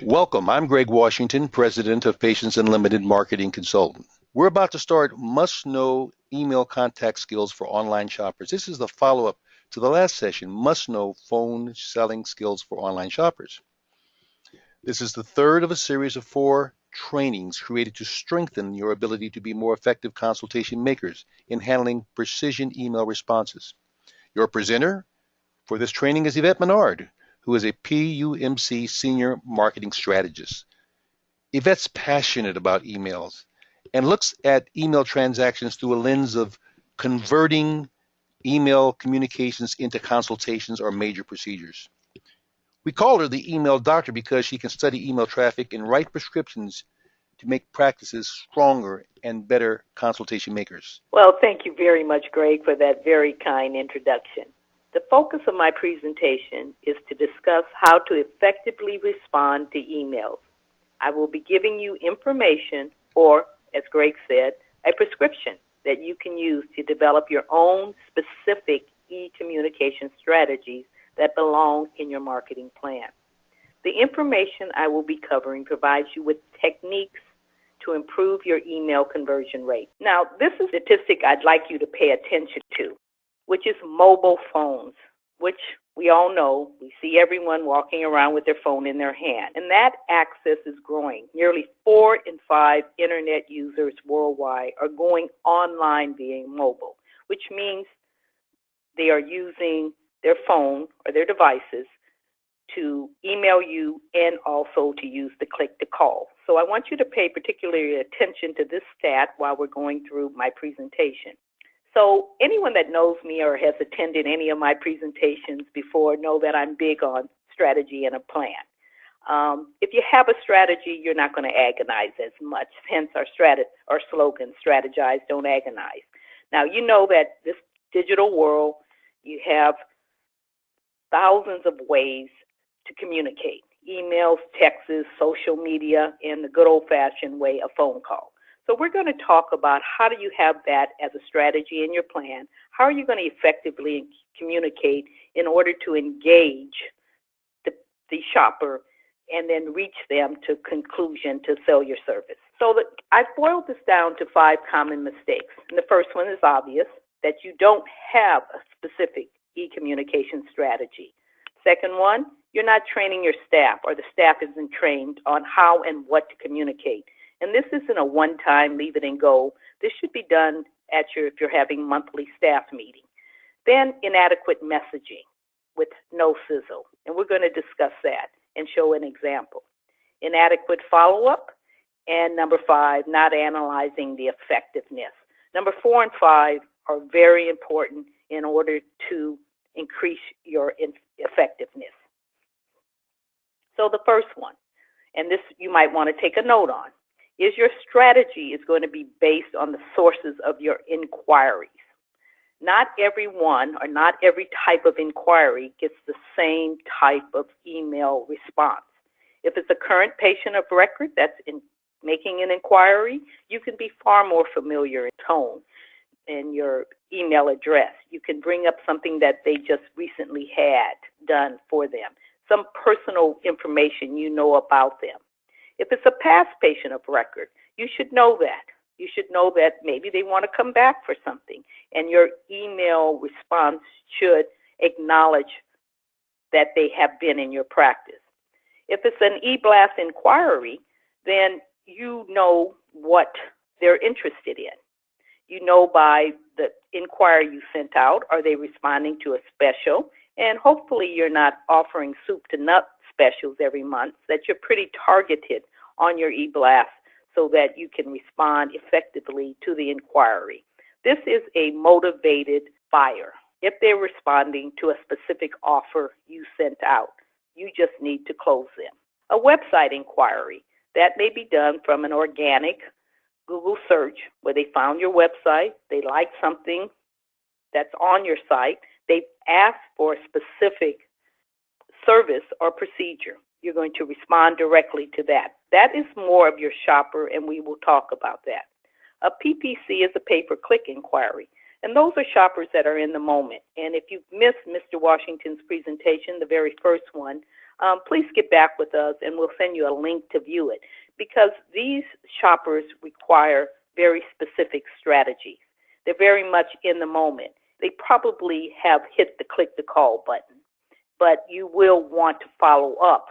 Welcome. I'm Greg Washington, President of Patients Unlimited Marketing Consultant. We're about to start must-know email contact skills for online shoppers. This is the follow-up to the last session, must-know phone selling skills for online shoppers. This is the third of a series of 4 trainings created to strengthen your ability to be more effective consultation makers in handling precision email responses. Your presenter for this training is Yvette Manard, who is a PUMC Senior Marketing Strategist. Yvette's passionate about emails and looks at email transactions through a lens of converting email communications into consultations or major procedures. We call her the email doctor because she can study email traffic and write prescriptions to make practices stronger and better consultation makers. Well, thank you very much, Greg, for that very kind introduction. The focus of my presentation is to discuss how to effectively respond to emails. I will be giving you information, or, as Greg said, a prescription that you can use to develop your own specific e-communication strategies that belong in your marketing plan. The information I will be covering provides you with techniques to improve your email conversion rate. Now, this is a statistic I'd like you to pay attention to, which is mobile phones, which we all know. We see everyone walking around with their phone in their hand, and that access is growing. Nearly 4 in 5 internet users worldwide are going online via mobile, which means they are using their phone or their devices to email you and also to use the click to call. So I want you to pay particular attention to this stat while we're going through my presentation. So anyone that knows me or has attended any of my presentations before know that I'm big on strategy and a plan. If you have a strategy, you're not going to agonize as much, hence our slogan, strategize, don't agonize. Now, you know that this digital world, you have thousands of ways to communicate: emails, texts, social media, and the good old-fashioned way, a phone call. So we're going to talk about how do you have that as a strategy in your plan. How are you going to effectively communicate in order to engage the shopper and then reach them to conclusion to sell your service? So I've boiled this down to 5 common mistakes. And the first one is obvious, that you don't have a specific e-communication strategy. Second one, you're not training your staff, or the staff isn't trained on how and what to communicate. And this isn't a one-time leave it and go. This should be done if you're having monthly staff meeting. Then inadequate messaging with no sizzle. And we're going to discuss that and show an example. Inadequate follow-up. And number 5, not analyzing the effectiveness. Number 4 and 5 are very important in order to increase your effectiveness. So the first one, and this you might want to take a note on, is your strategy is going to be based on the sources of your inquiries. Not everyone or not every type of inquiry gets the same type of email response. If it's a current patient of record that's making an inquiry, you can be far more familiar in tone in your email address. You can bring up something that they just recently had done for them, some personal information you know about them. If it's a past patient of record, you should know that. You should know that maybe they want to come back for something, and your email response should acknowledge that they have been in your practice. If it's an e-blast inquiry, then you know what they're interested in. You know by the inquiry you sent out, are they responding to a special? And hopefully you're not offering soup to nut specials every month, that you're pretty targeted on your e-blast so that you can respond effectively to the inquiry. This is a motivated buyer. If they're responding to a specific offer you sent out, you just need to close them. A website inquiry, that may be done from an organic Google search where they found your website, they like something that's on your site, they ask for a specific service or procedure. You're going to respond directly to that. That is more of your shopper, and we will talk about that. A PPC is a pay-per-click inquiry, and those are shoppers that are in the moment. And if you've missed Mr. Washington's presentation, the very first one, please get back with us and we'll send you a link to view it, because these shoppers require very specific strategies. They're very much in the moment. They probably have hit the click to call button, but you will want to follow up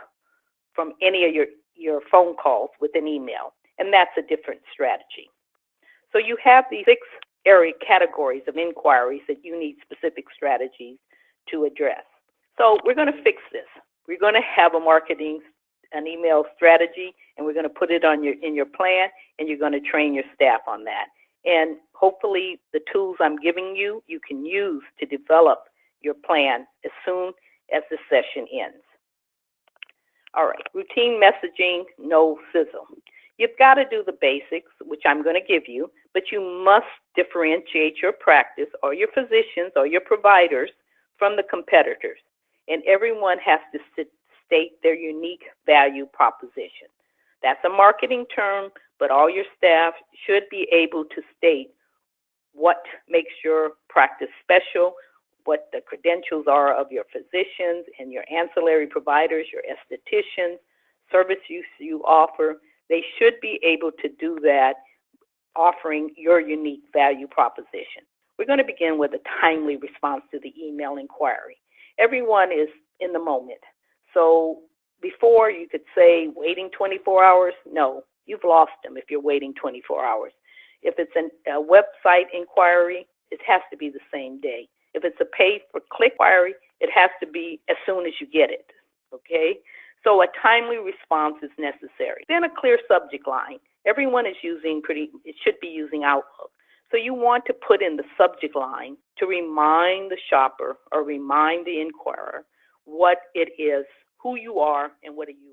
from any of your phone calls with an email, and that's a different strategy. So you have these 6 area categories of inquiries that you need specific strategies to address. So we're going to fix this. We're going to have an email strategy, and we're going to put it in your plan, and you're going to train your staff on that. And hopefully the tools I'm giving you, you can use to develop your plan as soon as the session ends. All right, routine messaging, no sizzle. You've got to do the basics, which I'm going to give you, but you must differentiate your practice or your physicians or your providers from the competitors. And everyone has to state their unique value proposition. That's a marketing term, but all your staff should be able to state what makes your practice special, what the credentials are of your physicians and your ancillary providers, your estheticians, service you offer. They should be able to do that, offering your unique value proposition. We're going to begin with a timely response to the email inquiry. Everyone is in the moment. So before you could say waiting 24 hours, no, you've lost them if you're waiting 24 hours. If it's a website inquiry, it has to be the same day. If it's a pay-per-click inquiry, it has to be as soon as you get it, okay? So a timely response is necessary. Then a clear subject line. Everyone is should be using Outlook. So you want to put in the subject line to remind the shopper or remind the inquirer what it is, who you are, and what are you